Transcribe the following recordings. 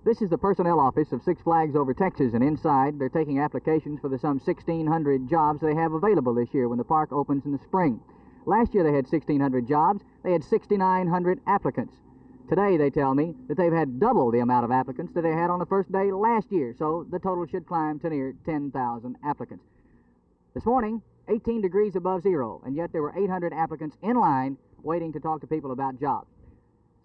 This is the personnel office of Six Flags Over Texas, and inside they're taking applications for the some 1,600 jobs they have available this year when the park opens in the spring. Last year they had 1,600 jobs. They had 6,900 applicants. Today they tell me that they've had double the amount of applicants that they had on the first day last year, so the total should climb to near 10,000 applicants. This morning, 18 degrees above zero, and yet there were 800 applicants in line waiting to talk to people about jobs.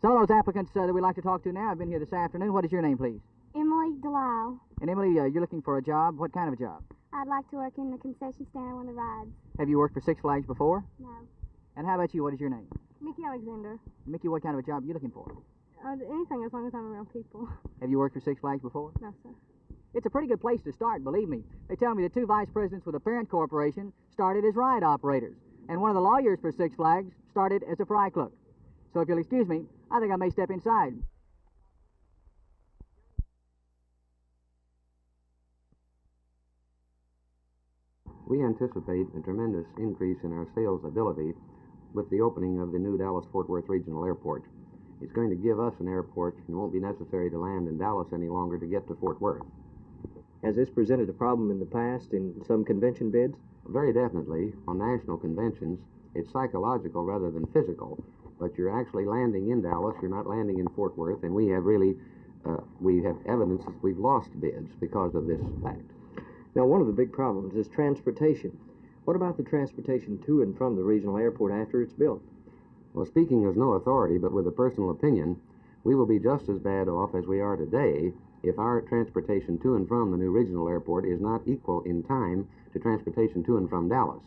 Some of those applicants that we'd like to talk to now have been here this afternoon. What is your name, please? Emily Delisle. And Emily, you're looking for a job. What kind of a job? I'd like to work in the concession stand on the rides. Have you worked for Six Flags before? No. And how about you? What is your name? Mickey Alexander. Mickey, what kind of a job are you looking for? Anything as long as I'm around people. Have you worked for Six Flags before? No, sir. It's a pretty good place to start, believe me. They tell me the two vice presidents with a parent corporation started as ride operators, and one of the lawyers for Six Flags started as a fry cook. So if you'll excuse me, I think I may step inside. We anticipate a tremendous increase in our sales ability with the opening of the new Dallas-Fort Worth Regional Airport. It's going to give us an airport, and it won't be necessary to land in Dallas any longer to get to Fort Worth. Has this presented a problem in the past in some convention bids? Very definitely. On national conventions, it's psychological rather than physical, but you're actually landing in Dallas, you're not landing in Fort Worth, and we have evidence that we've lost bids because of this fact. Now, one of the big problems is transportation. What about the transportation to and from the regional airport after it's built? Well, speaking as no authority, but with a personal opinion, we will be just as bad off as we are today if our transportation to and from the new regional airport is not equal in time to transportation to and from Dallas.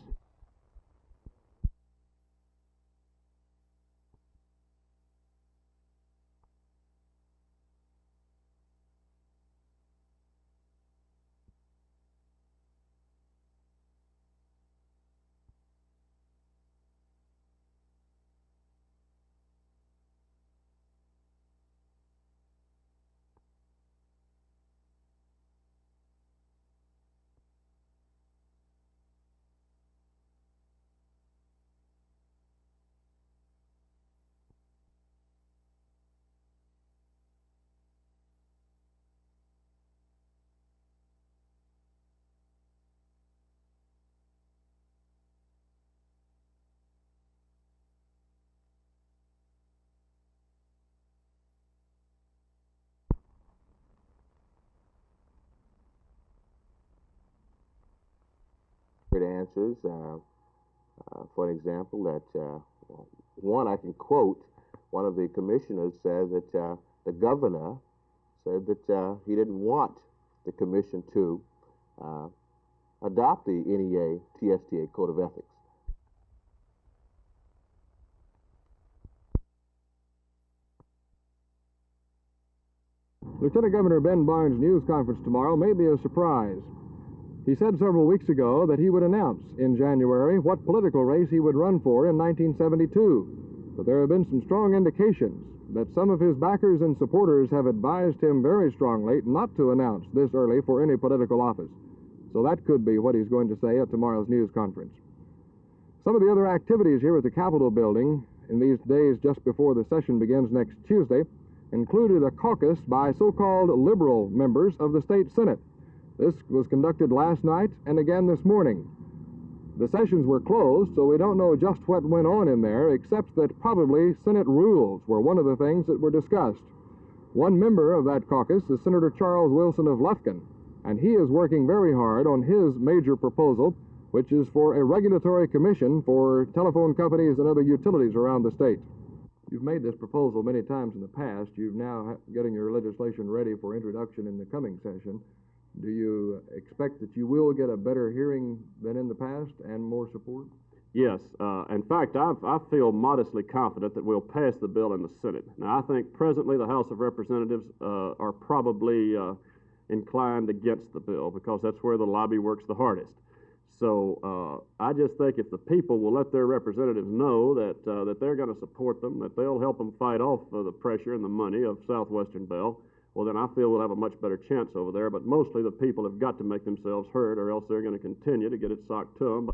Answers. For example, that one I can quote, one of the commissioners said that the governor said that he didn't want the commission to adopt the NEA TSTA Code of Ethics. Lieutenant Governor Ben Barnes' news conference tomorrow may be a surprise. He said several weeks ago that he would announce in January what political race he would run for in 1972. But there have been some strong indications that some of his backers and supporters have advised him very strongly not to announce this early for any political office. So that could be what he's going to say at tomorrow's news conference. Some of the other activities here at the Capitol building in these days just before the session begins next Tuesday included a caucus by so-called liberal members of the state Senate. This was conducted last night and again this morning. The sessions were closed, so we don't know just what went on in there, except that probably Senate rules were one of the things that were discussed. One member of that caucus is Senator Charles Wilson of Lufkin, and he is working very hard on his major proposal, which is for a regulatory commission for telephone companies and other utilities around the state. You've made this proposal many times in the past. You're now getting your legislation ready for introduction in the coming session. Do you expect that you will get a better hearing than in the past and more support? Yes. In fact, I feel modestly confident that we'll pass the bill in the Senate. Now, I think presently the House of Representatives are probably inclined against the bill because that's where the lobby works the hardest. So I just think if the people will let their representatives know that they're going to support them, that they'll help them fight off the pressure and the money of Southwestern Bell, well, then I feel we'll have a much better chance over there. But mostly the people have got to make themselves heard, or else they're going to continue to get it socked to them.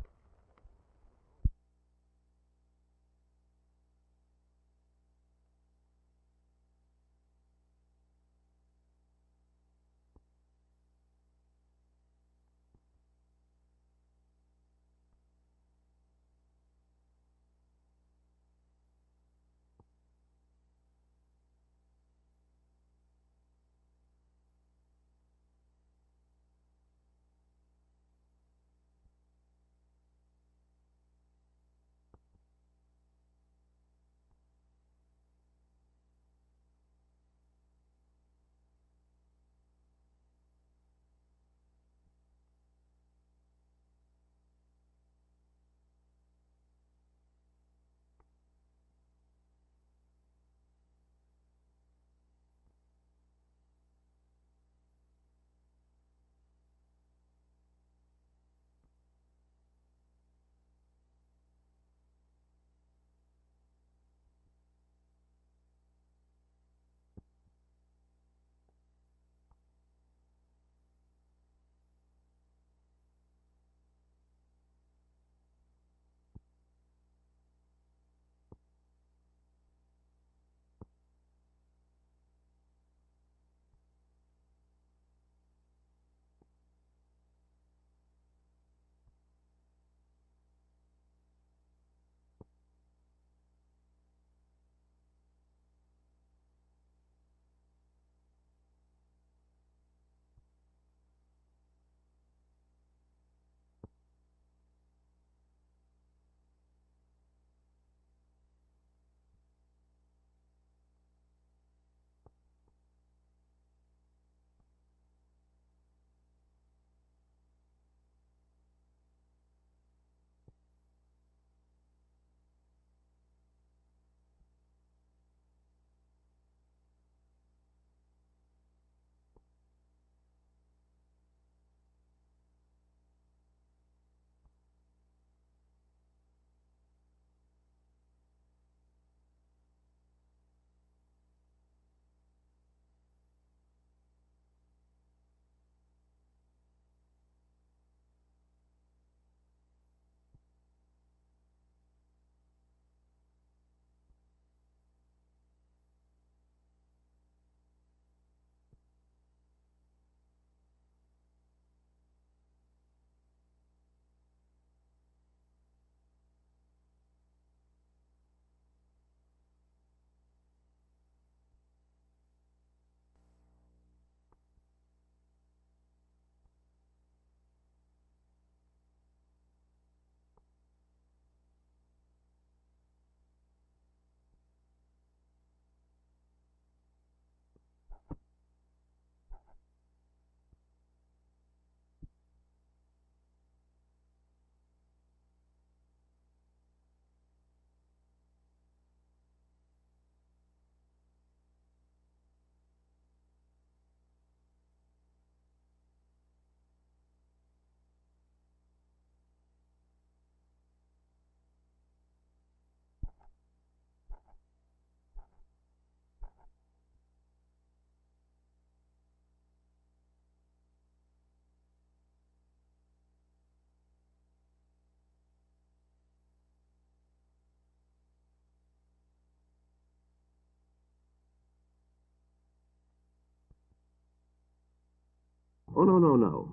Oh, no, no, no.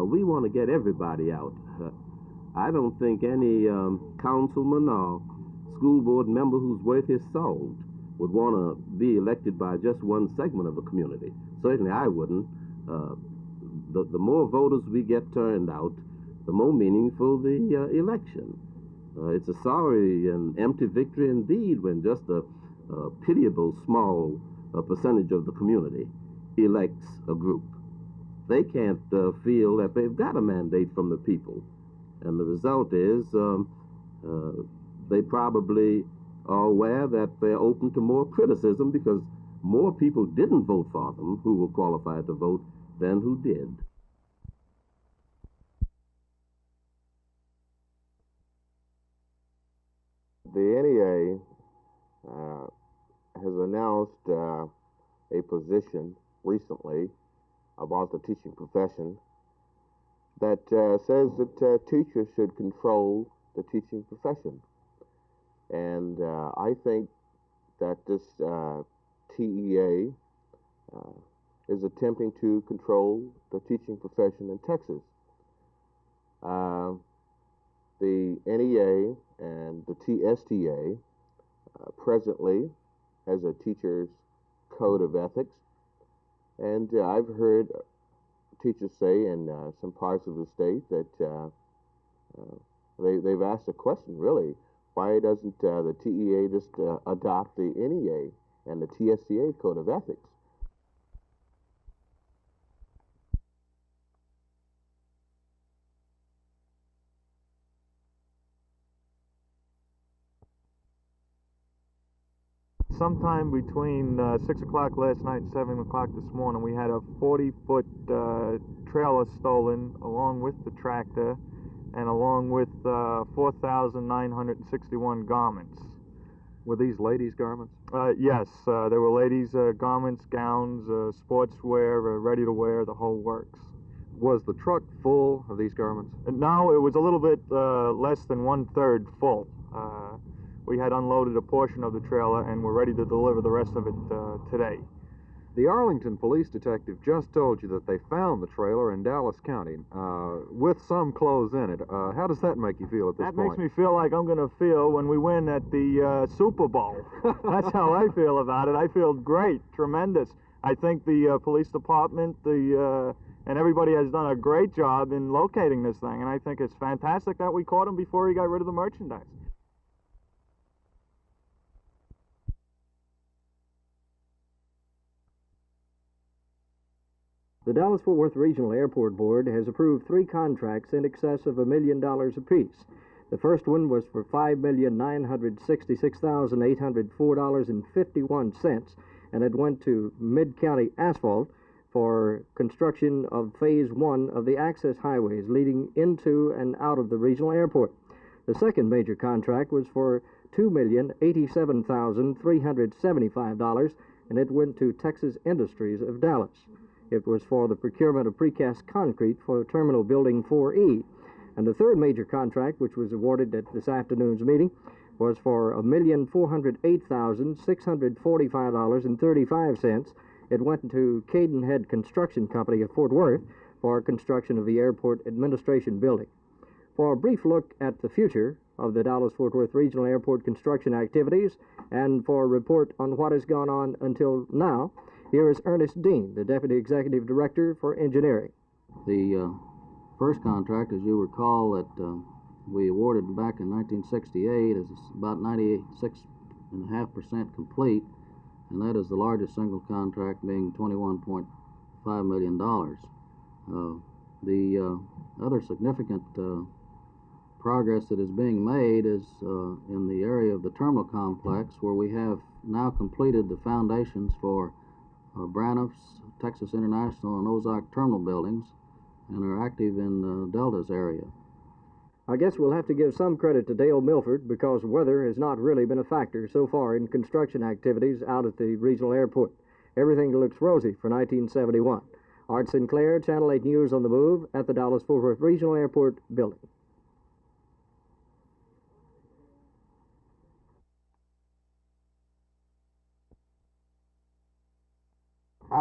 We want to get everybody out. I don't think any councilman or school board member who's worth his salt would want to be elected by just one segment of the community. Certainly I wouldn't. The more voters we get turned out, the more meaningful the election. It's a sorry and empty victory indeed when just a pitiable small percentage of the community elects a group. They can't feel that they've got a mandate from the people. And the result is they probably are aware that they're open to more criticism because more people didn't vote for them who were qualified to vote than who did. The NEA has announced a position recently about the teaching profession that says that teachers should control the teaching profession. And I think that this TEA is attempting to control the teaching profession in Texas. The NEA and the TSTA presently has a teacher's code of ethics, and I've heard teachers say in some parts of the state that they've asked a question, really, why doesn't the TEA just adopt the NEA and the TSTA code of ethics? Sometime between 6 o'clock last night and 7 o'clock this morning, we had a 40-foot trailer stolen along with the tractor and along with 4,961 garments. Were these ladies' garments? Yes, there were ladies' garments, gowns, sportswear, ready to wear, the whole works. Was the truck full of these garments? No, it was a little bit less than 1/3 full. We had unloaded a portion of the trailer and we're ready to deliver the rest of it today. The Arlington police detective just told you that they found the trailer in Dallas County with some clothes in it. How does that make you feel at this point? That makes me feel like I'm going to feel when we win at the Super Bowl. That's how I feel about it. I feel great, tremendous. I think the police department and everybody has done a great job in locating this thing, and I think it's fantastic that we caught him before he got rid of the merchandise. The Dallas-Fort Worth Regional Airport Board has approved 3 contracts in excess of $1 million apiece. The first one was for $5,966,804.51, and it went to Mid-County Asphalt for construction of Phase 1 of the access highways leading into and out of the regional airport. The second major contract was for $2,087,375, and it went to Texas Industries of Dallas. It was for the procurement of precast concrete for Terminal Building 4E. And the third major contract, which was awarded at this afternoon's meeting, was for $1,408,645.35. It went to Cadenhead Construction Company of Fort Worth for construction of the airport administration building. For a brief look at the future of the Dallas-Fort Worth Regional Airport construction activities and for a report on what has gone on until now, here is Ernest Dean, the Deputy Executive Director for Engineering. The first contract, as you recall, that we awarded back in 1968 is about 96.5% complete, and that is the largest single contract, being $21.5 million. The other significant progress that is being made is in the area of the terminal complex, where we have now completed the foundations for Braniff's, Texas International, and Ozark terminal buildings, and are active in Delta's area. I guess we'll have to give some credit to Dale Milford because weather has not really been a factor so far in construction activities out at the regional airport. Everything looks rosy for 1971. Art Sinclair, Channel 8 News on the Move at the Dallas-Fort Worth Regional Airport building.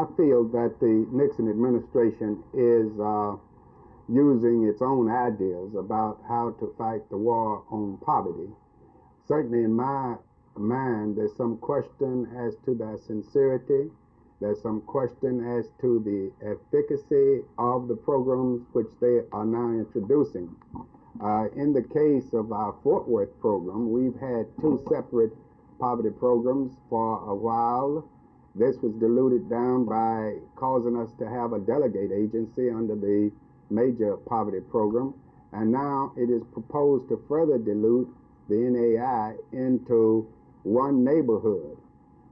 I feel that the Nixon administration is using its own ideas about how to fight the war on poverty. Certainly in my mind, there's some question as to their sincerity. There's some question as to the efficacy of the programs which they are now introducing. In the case of our Fort Worth program, we've had two separate poverty programs for a while. This was diluted down by causing us to have a delegate agency under the major poverty program, and now it is proposed to further dilute the NAI into one neighborhood.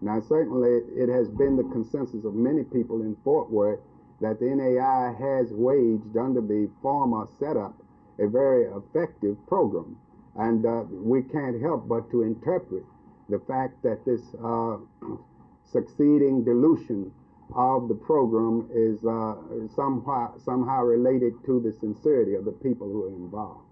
Now, certainly it has been the consensus of many people in Fort Worth that the NAI has waged under the former setup a very effective program, and we can't help but to interpret the fact that this succeeding dilution of the program is somehow related to the sincerity of the people who are involved.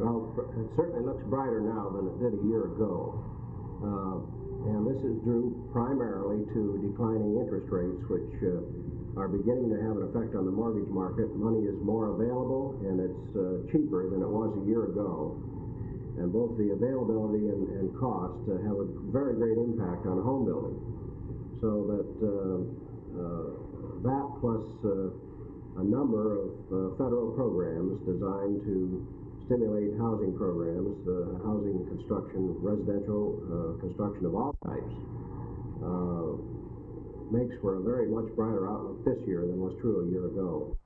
Well, it certainly looks brighter now than it did a year ago. And this is due primarily to declining interest rates, which are beginning to have an effect on the mortgage market. Money is more available, and it's cheaper than it was a year ago. And both the availability and cost have a very great impact on home building. So that that plus a number of federal programs designed to stimulate housing programs, housing construction, residential construction of all types, makes for a very much brighter outlook this year than was true a year ago.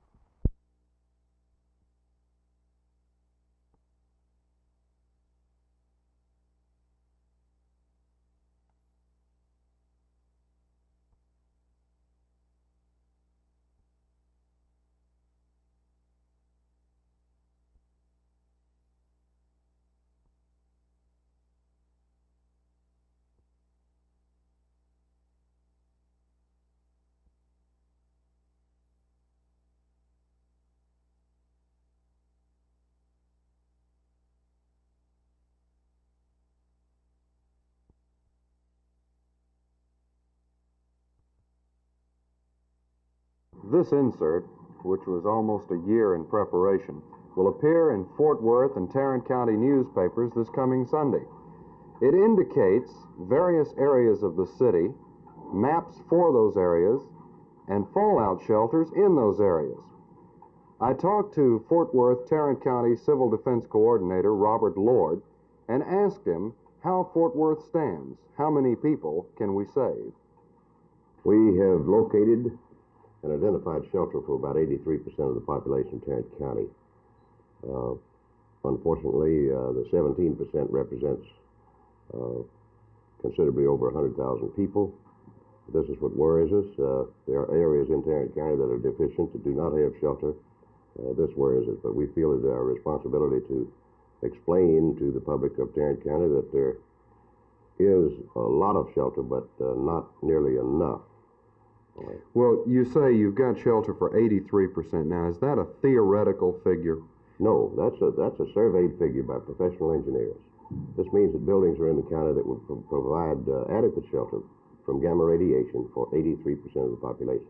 This insert, which was almost a year in preparation, will appear in Fort Worth and Tarrant County newspapers this coming Sunday. It indicates various areas of the city, maps for those areas, and fallout shelters in those areas. I talked to Fort Worth Tarrant County Civil Defense Coordinator Robert Lord and asked him how Fort Worth stands. How many people can we save? We have located and identified shelter for about 83% of the population of Tarrant County. Unfortunately, the 17% represents considerably over 100,000 people. This is what worries us. There are areas in Tarrant County that are deficient, that do not have shelter. This worries us, but we feel it is our responsibility to explain to the public of Tarrant County that there is a lot of shelter, but not nearly enough. Well, you say you've got shelter for 83%. Now, is that a theoretical figure? No, that's a surveyed figure by professional engineers. This means that buildings are in the county that would provide adequate shelter from gamma radiation for 83% of the population.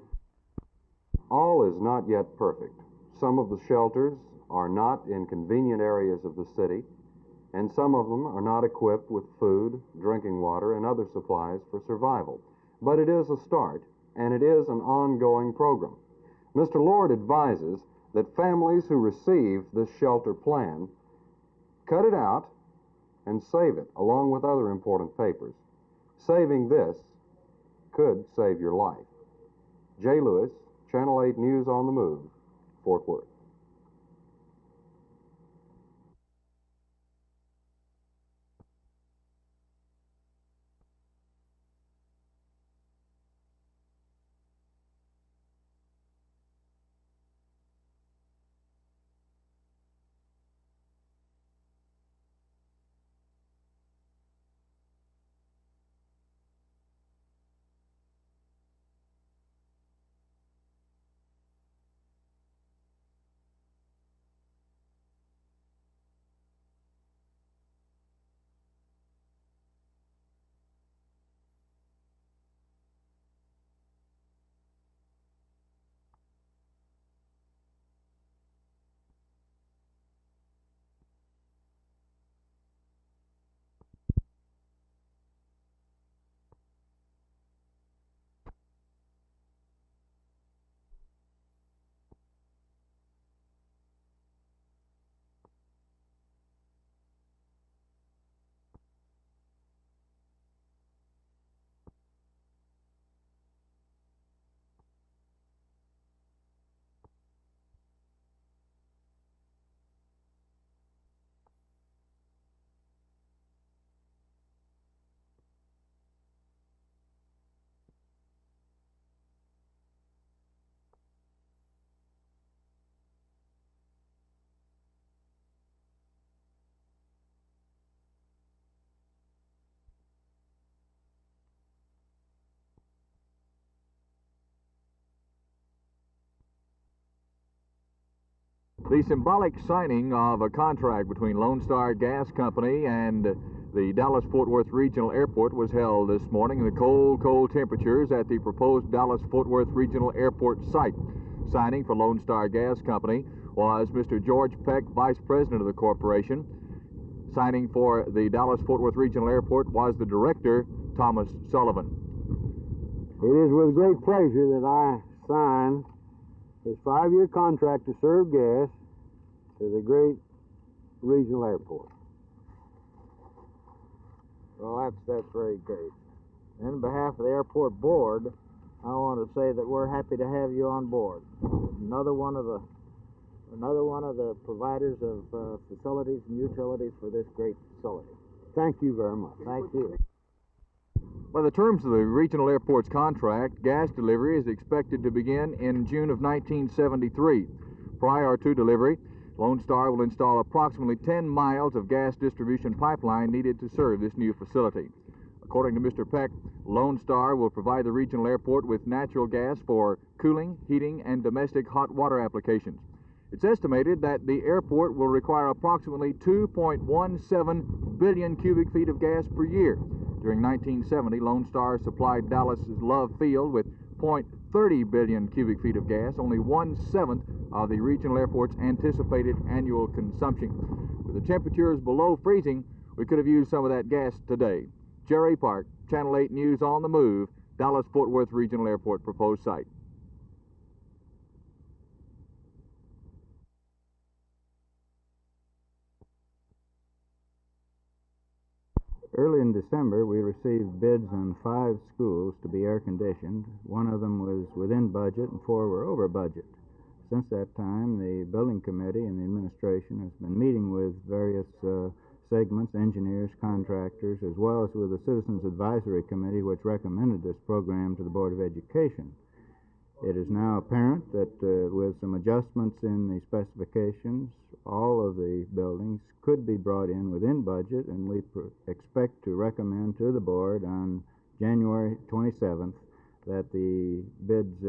All is not yet perfect. Some of the shelters are not in convenient areas of the city, and some of them are not equipped with food, drinking water, and other supplies for survival. But it is a start, and it is an ongoing program. Mr. Lord advises that families who receive this shelter plan cut it out and save it, along with other important papers. Saving this could save your life. Jay Lewis, Channel 8 News on the Move, Fort Worth. The symbolic signing of a contract between Lone Star Gas Company and the Dallas-Fort Worth Regional Airport was held this morning in the cold temperatures at the proposed Dallas-Fort Worth Regional Airport site. Signing for Lone Star Gas Company was Mr. George Peck, Vice President of the corporation. Signing for the Dallas-Fort Worth Regional Airport was the Director, Thomas Sullivan. It is with great pleasure that I sign his 5-year contract to serve gas to the great regional airport. Well, that's very great. On behalf of the airport board, I want to say that we're happy to have you on board. Another one of the providers of facilities and utilities for this great facility. Thank you very much. Thank you. By the terms of the regional airport's contract, gas delivery is expected to begin in June of 1973. Prior to delivery, Lone Star will install approximately 10 miles of gas distribution pipeline needed to serve this new facility. According to Mr. Peck, Lone Star will provide the regional airport with natural gas for cooling, heating, and domestic hot water applications. It's estimated that the airport will require approximately 2.17 billion cubic feet of gas per year. During 1970, Lone Star supplied Dallas's Love Field with 0.30 billion cubic feet of gas, only 1/7 of the regional airport's anticipated annual consumption. With the temperatures below freezing, we could have used some of that gas today. Jerry Park, Channel 8 News on the Move, Dallas-Fort Worth Regional Airport proposed site. Early in December, we received bids on 5 schools to be air-conditioned. One of them was within budget and 4 were over budget. Since that time, the building committee and the administration has been meeting with various segments, engineers, contractors, as well as with the Citizens Advisory Committee, which recommended this program to the Board of Education. It is now apparent that with some adjustments in the specifications, all of the buildings could be brought in within budget, and we expect to recommend to the board on January 27th that the bids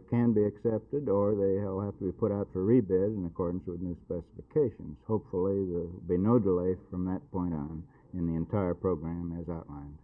can be accepted, or they'll have to be put out for rebid in accordance with new specifications. Hopefully there will be no delay from that point on in the entire program as outlined.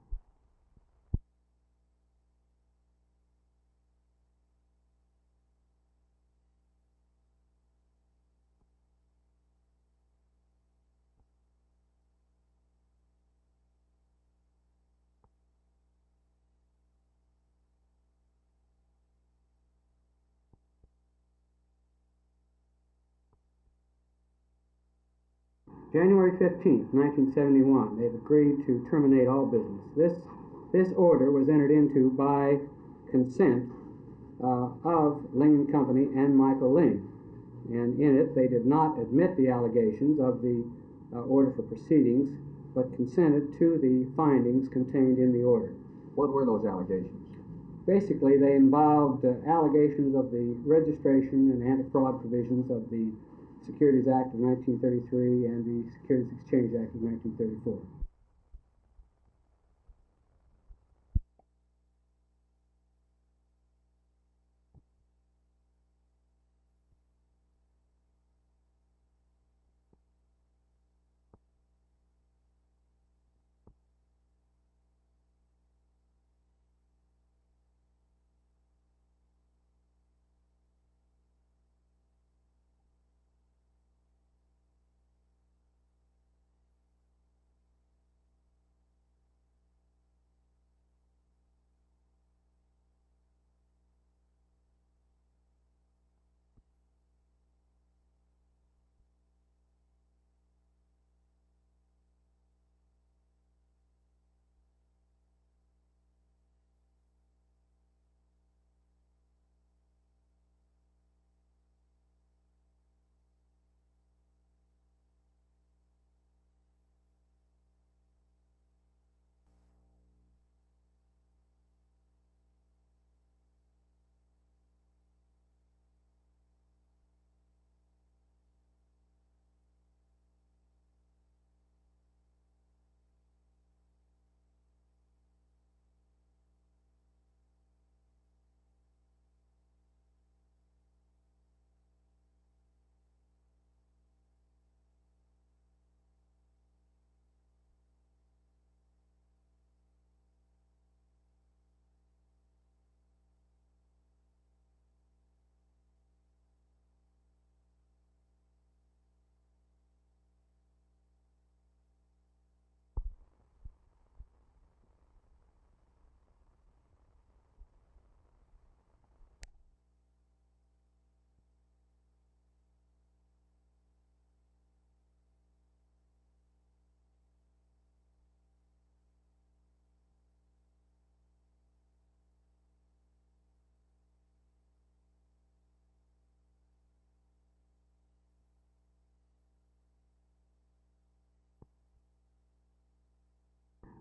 January 15th, 1971, they've agreed to terminate all business. This order was entered into by consent of Ling Company and Michael Ling. And in it, they did not admit the allegations of the order for proceedings, but consented to the findings contained in the order. What were those allegations? Basically, they involved allegations of the registration and anti-fraud provisions of the Securities Act of 1933 and the Securities Exchange Act of 1934.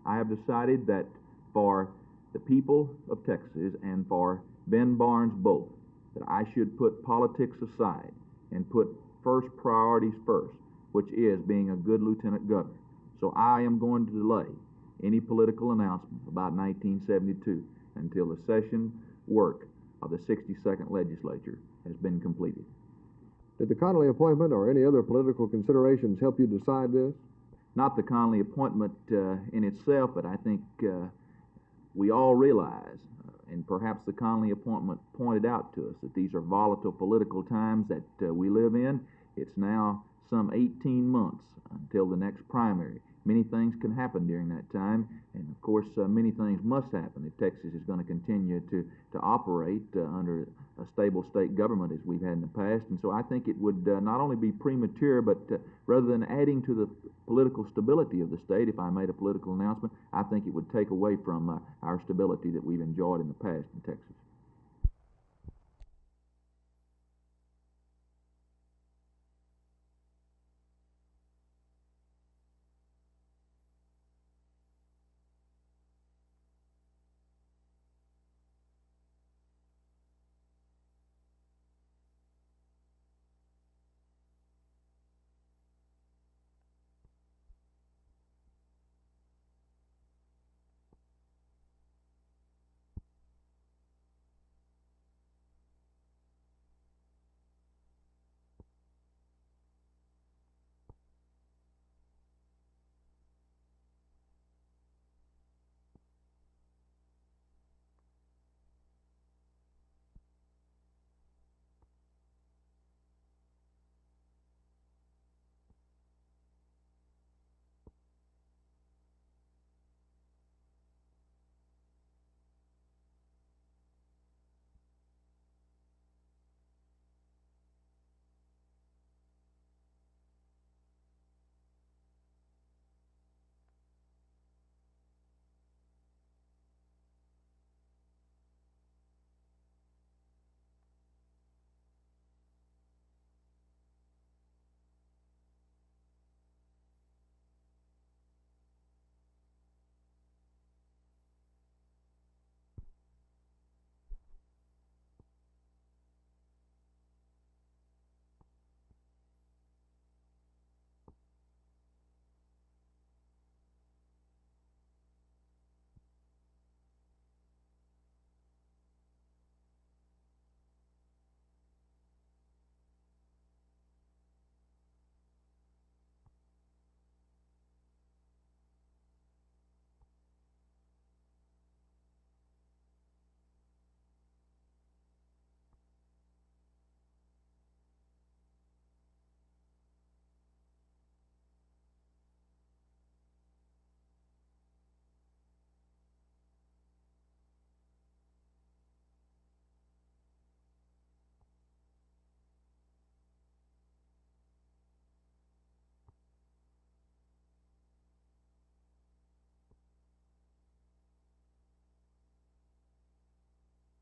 I have decided that for the people of Texas and for Ben Barnes both, that I should put politics aside and put first priorities first, which is being a good lieutenant governor. So I am going to delay any political announcement about 1972 until the session work of the 62nd legislature has been completed. Did the Connolly appointment or any other political considerations help you decide this? Not the Connolly appointment in itself, but I think we all realize, and perhaps the Connolly appointment pointed out to us, that these are volatile political times that we live in. It's now some 18 months until the next primary. Many things can happen during that time, and of course many things must happen if Texas is going to continue to operate under a stable state government as we've had in the past. And so I think it would not only be premature, but rather than adding to the political stability of the state, if I made a political announcement, I think it would take away from our stability that we've enjoyed in the past in Texas.